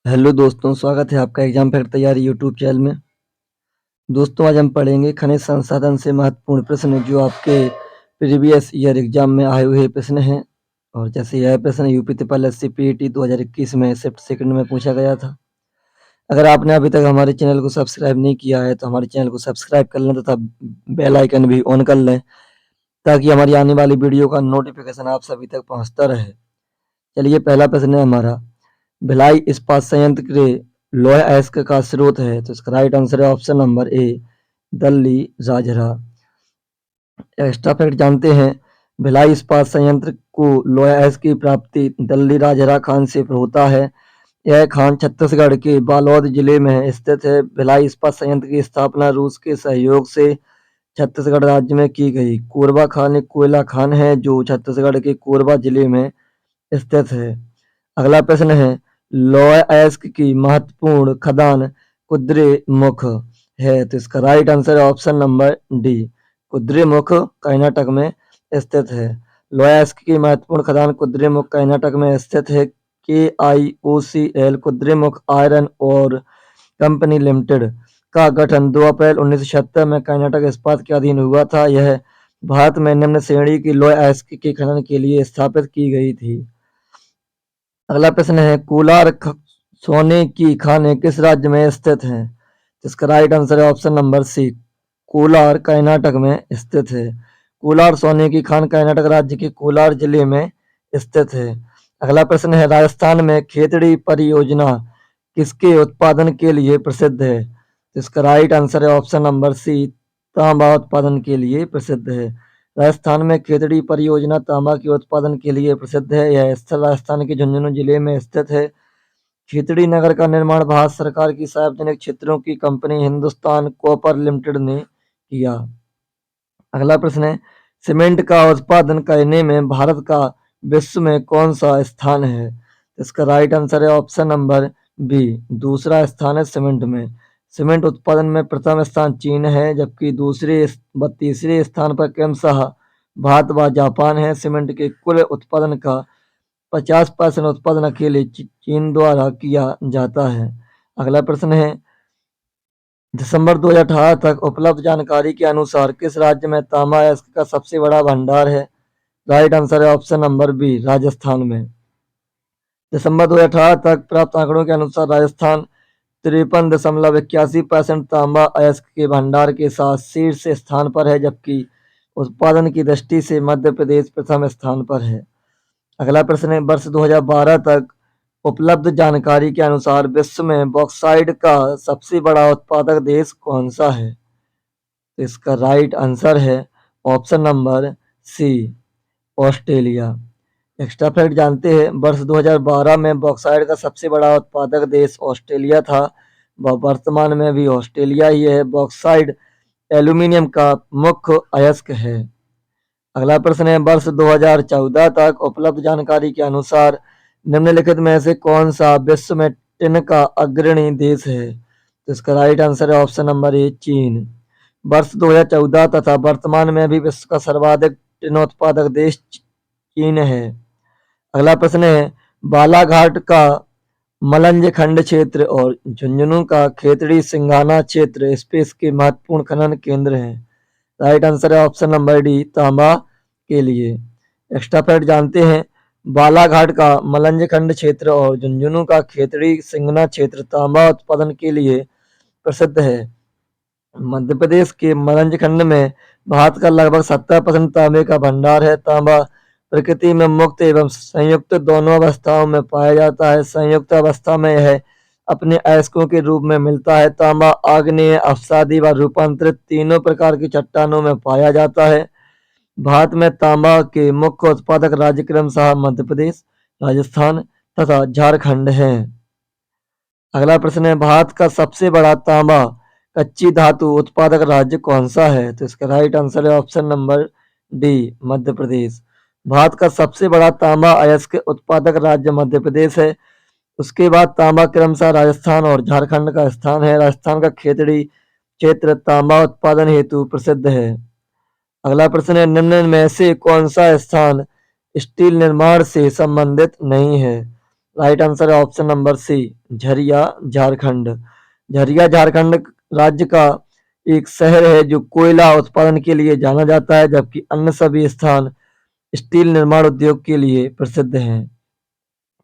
Hello दोस्तों, स्वागत है आपका एग्जाम फैक्ट तैयारी यूट्यूब चैनल में। दोस्तों, आज हम पढ़ेंगे खनिज संसाधन से महत्वपूर्ण प्रश्न जो आपके प्रीवियस ईयर एग्जाम में आए हुए प्रश्न हैं। और जैसे यह प्रश्न यूपी ट्रिपल एससी पीईटी 2021 में शिफ्ट सेकंड में पूछा गया था। अगर आपने अभी तक हमारे चैनल को सब्सक्राइब नहीं किया है तो हमारे चैनल को सब्सक्राइब कर लें तथा बेल आइकन भी ऑन कर लें ताकि हमारी आने वाली वीडियो का नोटिफिकेशन आप सभी तक पहुंचता रहे। चलिए, पहला प्रश्न है हमारा, भिलाई इस्पात संयंत्र के लौह अयस्क का स्रोत है। तो इसका राइट आंसर है option number A, Dalli Rajhara. Extra fact जानते हैं, भिलाई इस्पात संयंत्र को लौह अयस्क की प्राप्ति दल्ली राजहरा खान से होता है। यह खान छत्तीसगढ़ के बालोद जिले में स्थित है। भिलाई इस्पात संयंत्र की स्थापना रूस के सहयोग से छत्तीसगढ़ राज्य में की गई। कोरबा खान एक कोयला खान है जो छत्तीसगढ़ के कोरबा जिले में स्थित है। अगला प्रश्न है, लौह अयस्क की महत्वपूर्ण खदान कुद्रेमुख है। तो इसका राइट आंसर है option number D, Kudremukh Karnataka में स्थित है। लौह अयस्क की महत्वपूर्ण खदान कुद्रेमुख कर्नाटक में स्थित है। KIOCL कुद्रेमुख आयरन और कंपनी लिमिटेड का गठन 2 अप्रैल 1976 में कर्नाटक इस्पात के अधीन हुआ था। यह भारत में निम्न श्रेणी की लौह अयस्क के खनन के लिए स्थापित की गई थी। अगला प्रश्न है, कोलार सोने की खानें किस राज्य में स्थित हैं। इसका राइट आंसर है option number C, Kolar Karnataka में स्थित है। कोलार सोने की खान कर्नाटक राज्य के कोलार जिले में स्थित है। अगला प्रश्न है, राजस्थान में खेतड़ी परियोजना किसके उत्पादन के लिए प्रसिद्ध है। इसका राइट आंसर है ऑप्शन नंबर सी, तांबा उत्पादन के लिए प्रसिद्ध है। राजस्थान में खेतड़ी परियोजना तांबा के उत्पादन के लिए प्रसिद्ध है। यह स्थल राजस्थान के झुंझुनू जिले में स्थित है। खेतड़ी नगर का निर्माण भारत सरकार की सार्वजनिक क्षेत्रों की कंपनी हिंदुस्तान कॉपर लिमिटेड ने किया। अगला प्रश्न है, सीमेंट का उत्पादन करने में भारत का विश्व में कौन सा स्थान है। इसका राइट आंसर है ऑप्शन नंबर बी, दूसरा स्थान है सीमेंट में। सीमेंट उत्पादन में प्रथम स्थान चीन है, जबकि दूसरे व तीसरे स्थान पर क्रमशः भारत व जापान है। सीमेंट के कुल उत्पादन का 50% उत्पादन अकेले चीन द्वारा किया जाता है। अगला प्रश्न है, दिसंबर 2018 तक उपलब्ध जानकारी के अनुसार किस राज्य में तांबा अयस्क का सबसे बड़ा भंडार है। राइट आंसर है ऑप्शन नंबर बी, राजस्थान में। दिसंबर 2018 तक प्राप्त आंकड़ों के अनुसार राजस्थान 53.81% तांबा अयस्क के भंडार के साथ शीर्ष स्थान पर है, जबकि उत्पादन की दृष्टि से मध्य प्रदेश प्रथम स्थान पर है। अगला प्रश्न है, वर्ष 2012 तक उपलब्ध जानकारी के अनुसार विश्व में बॉक्साइट का सबसे बड़ा उत्पादक देश कौन सा है। तो इसका राइट आंसर है option number C, Australia. Extra fact जानते हैं, वर्ष 2012 में बॉक्साइट का सबसे बड़ा उत्पादक देश ऑस्ट्रेलिया था व वर्तमान में भी ऑस्ट्रेलिया ही है। बॉक्साइट एल्यूमिनियम का मुख्य अयस्क है। अगला प्रश्न है, वर्ष 2014 तक उपलब्ध जानकारी के अनुसार निम्नलिखित में से कौन सा विश्व में टिन का अग्रणी देश है। तो इसका राइट आंसर है ऑप्शन नंबर ए, चीन। वर्ष 2014 तथा वर्तमान में भी विश्व का सर्वाधिक टिन उत्पादक देश चीन है। अगला प्रश्न है, बालाघाट का मलंज खंड क्षेत्र और झुंझुनू का खेतड़ी सिंघाना क्षेत्र स्पेस के महत्वपूर्ण खनन केंद्र हैं। राइट आंसर है ऑप्शन नंबर डी, तांबा के लिए। एक्स्ट्रा फैक्ट जानते हैं, बालाघाट का मलंज खंड क्षेत्र और झुंझुनू का खेतड़ी सिंघना क्षेत्र तांबा उत्पादन के लिए प्रसिद्ध है। मध्य प्रदेश के मलंज खंड में भारत का लगभग 70% तांबे का भंडार है। तांबा प्रकृति में मुक्त एवं संयुक्त दोनों अवस्थाओं में पाया जाता है। संयुक्त अवस्था में यह अपने अयस्कों के रूप में मिलता है। तांबा आग्नेय, अवसादी व रूपांतरित तीनों प्रकार की चट्टानों में पाया जाता है। भारत में तांबा के मुख्य उत्पादक राज्य क्रमशः मध्य प्रदेश, राजस्थान तथा झारखंड हैं। अगला प्रश्न है, भारत का सबसे बड़ा तांबा कच्ची धातु उत्पादक राज्य कौन सा है। तो इसका राइट आंसर है option number D, Madhya Pradesh. Bharat का सबसे बड़ा तांबा अयस्क उत्पादक राज्य मध्य प्रदेश है। उसके बाद तांबा क्रमशः राजस्थान और झारखंड का स्थान है। राजस्थान का खेतड़ी क्षेत्र तांबा उत्पादन हेतु प्रसिद्ध है। अगला प्रश्न है, निम्न में से कौन सा स्थान स्टील निर्माण से संबंधित नहीं है। राइट आंसर है option number C, Jharia Jharkhand. Jharia Jharkhand राज्य का एक शहर है जो कोयला उत्पादन के लिए जाना जाता है, जबकि अन्य सभी स्थान स्टील निर्माण उद्योग के लिए प्रसिद्ध हैं।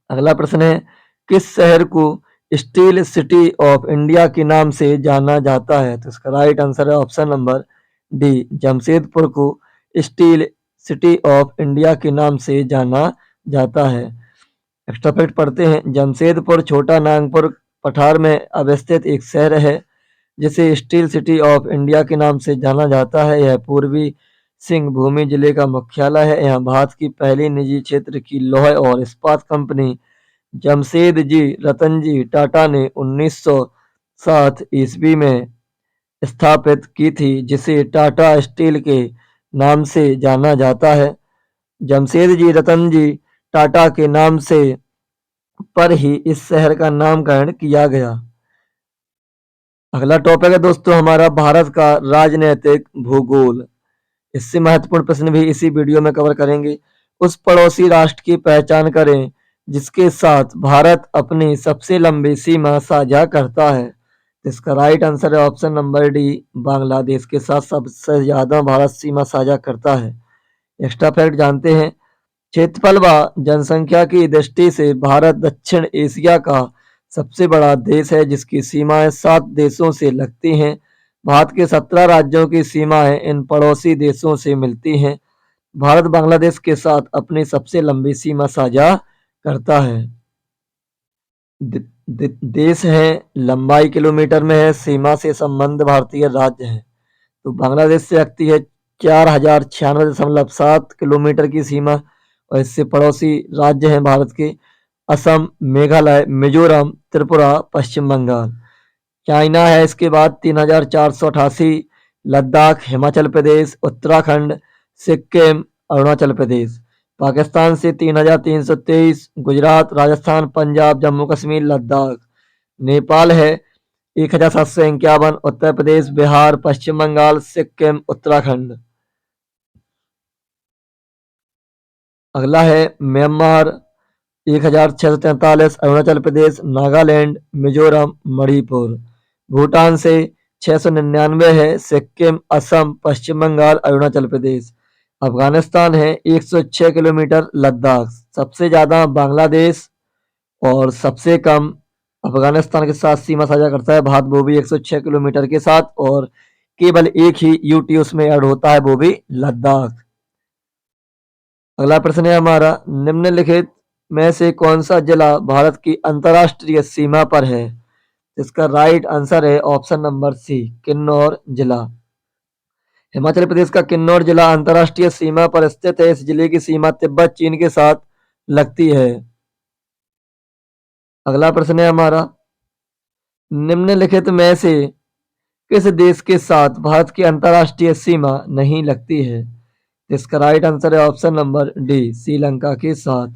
अगला प्रश्न है, किस शहर को स्टील सिटी ऑफ इंडिया के नाम से जाना जाता है? तो इसका राइट आंसर है ऑप्शन नंबर डी, जमशेदपुर को स्टील सिटी ऑफ इंडिया के नाम से जाना जाता है। एक्स्ट्रा फैक्ट पढ़ते हैं। जमशेदपुर छोटा नागपुर पठार में अवस्थित एक शहर है जिसे स्टील सिटी ऑफ इंडिया के नाम से जाना जाता है। यह पूर्वी सिंहभूम जिले का मुख्यालय है। यहाँ भारत की पहली निजी क्षेत्र की लौह और इस्पात कंपनी जमशेदजी रतनजी टाटा ने 1907 ईस्वी में स्थापित की थी, जिसे टाटा स्टील के नाम से जाना जाता है। जमशेदजी रतनजी टाटा के नाम से पर ही इस शहर का नामकरण किया गया। अगला टॉपिक है दोस्तों हमारा भारत का राजनीतिक भूगोल। इससे महत्वपूर्ण प्रश्न भी इसी वीडियो में कवर करेंगे। उस पड़ोसी राष्ट्र की पहचान करें जिसके साथ भारत अपनी सबसे लंबी सीमा साझा करता है। इसका राइट आंसर है ऑप्शन नंबर डी, बांग्लादेश के साथ सबसे ज्यादा भारत सीमा साझा करता है। एक्स्ट्रा फैक्ट जानते हैं। क्षेत्रफल व जनसंख्या की दृष्टि से भारत दक्षिण एशिया का सबसे बड़ा देश है, जिसकी सीमाएं 7 देशों से लगती हैं। भारत के 17 राज्यों की सीमाएं इन पड़ोसी देशों से मिलती हैं। भारत बांग्लादेश के साथ अपनी सबसे लंबी सीमा साझा करता है। देश है, लंबाई किलोमीटर में है, सीमा से संबंध भारतीय राज्य है। तो बांग्लादेश से लगती है 4096.7 किलोमीटर की सीमा, और इससे पड़ोसी राज्य हैं भारत के असम, मेघालय, मिजोरम, त्रिपुरा, पश्चिम बंगाल। चाइना है इसके बाद 3488, लद्दाख, हिमाचल प्रदेश, उत्तराखंड, सिक्किम, अरुणाचल प्रदेश। पाकिस्तान से 3323, गुजरात, राजस्थान, पंजाब, जम्मू कश्मीर, लद्दाख। नेपाल है 1751, उत्तर प्रदेश, बिहार, पश्चिम बंगाल, सिक्किम, उत्तराखंड। अगला है म्यांमार 1643, अरुणाचल प्रदेश, नागालैंड, मिजोरम, मणिपुर। भूटान से 699 है, सिक्किम, असम, पश्चिम बंगाल, अरुणाचल प्रदेश। अफगानिस्तान है 106 किलोमीटर, लद्दाख। सबसे ज्यादा बांग्लादेश और सबसे कम अफगानिस्तान के साथ सीमा साझा करता है भारत, वो भी 106 किलोमीटर के साथ, और केवल एक ही यूटी उसमें ऐड होता है, वो भी लद्दाख। अगला प्रश्न है हमारा, निम्नलिखित में से कौन सा जिला भारत की अंतर्राष्ट्रीय सीमा पर है? इसका राइट आंसर है ऑप्शन नंबर सी, किन्नौर जिला। हिमाचल प्रदेश का किन्नौर जिला अंतर्राष्ट्रीय सीमा पर स्थित है। इस जिले की सीमा तिब्बत चीन के साथ लगती है। अगला प्रश्न है हमारा, निम्नलिखित में से किस देश के साथ भारत की अंतर्राष्ट्रीय सीमा नहीं लगती है? इसका राइट आंसर है ऑप्शन नंबर डी, श्रीलंका के साथ।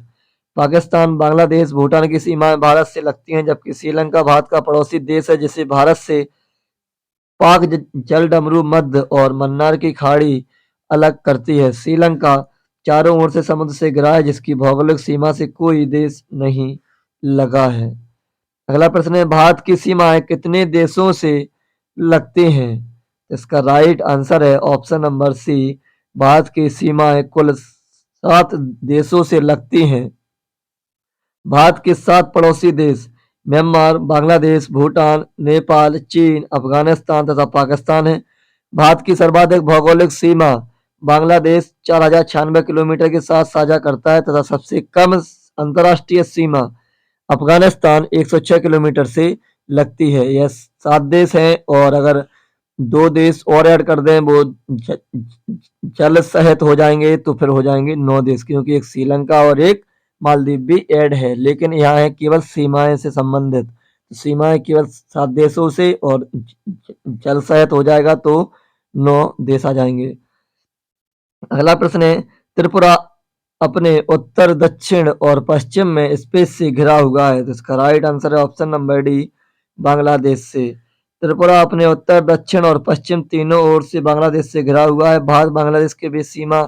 पाकिस्तान, बांग्लादेश, भूटान की सीमाएं भारत से लगती हैं, जबकि श्रीलंका भारत का पड़ोसी देश है जिसे भारत से पाक जलडमरू मध्य और मन्नार की खाड़ी अलग करती है। श्रीलंका चारों ओर से समुद्र से घिरा है, जिसकी भौगोलिक सीमा से कोई देश नहीं लगा है। अगला प्रश्न है, भारत की सीमाएं कितने देशों से लगती हैं? इसका राइट आंसर है ऑप्शन नंबर सी, भारत की सीमाएं कुल 7 देशों से लगती हैं। भारत के 7 पड़ोसी देश म्यांमार, बांग्लादेश, भूटान, नेपाल, चीन, अफगानिस्तान तथा पाकिस्तान है। भारत की सर्वाधिक भौगोलिक सीमा बांग्लादेश 4096 किलोमीटर के साथ साझा करता है तथा सबसे कम अंतर्राष्ट्रीय सीमा अफगानिस्तान 106 किलोमीटर से लगती है। यह 7 देश हैं, और अगर 2 देश और ऐड कर दें वो जल सहित हो जाएंगे, तो फिर हो जाएंगे 9 देश, क्योंकि एक श्रीलंका और एक मालदीव भी ऐड है, लेकिन यहाँ है केवल सीमाएं से संबंधित। सीमाएं केवल 7 देशों से, और जल सहित हो जाएगा तो 9 देश आ जाएंगे। अगला प्रश्न है, त्रिपुरा अपने उत्तर, दक्षिण और पश्चिम में स्पेस से घिरा हुआ है। तो इसका राइट आंसर है ऑप्शन नंबर डी, बांग्लादेश से। त्रिपुरा अपने उत्तर, दक्षिण और पश्चिम तीनों ओर से बांग्लादेश से घिरा हुआ है। भारत बांग्लादेश के बीच सीमा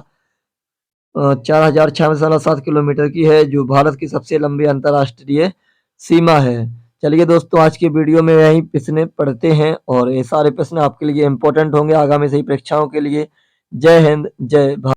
4,607 किलोमीटर की है, जो भारत की सबसे लंबी अंतर्राष्ट्रीय सीमा है। चलिए दोस्तों, आज की वीडियो में यही प्रश्न पढ़ते हैं और ये सारे प्रश्न आपके लिए इम्पोर्टेंट होंगे आगामी सही परीक्षाओं के लिए। जय हिंद, जय भारत।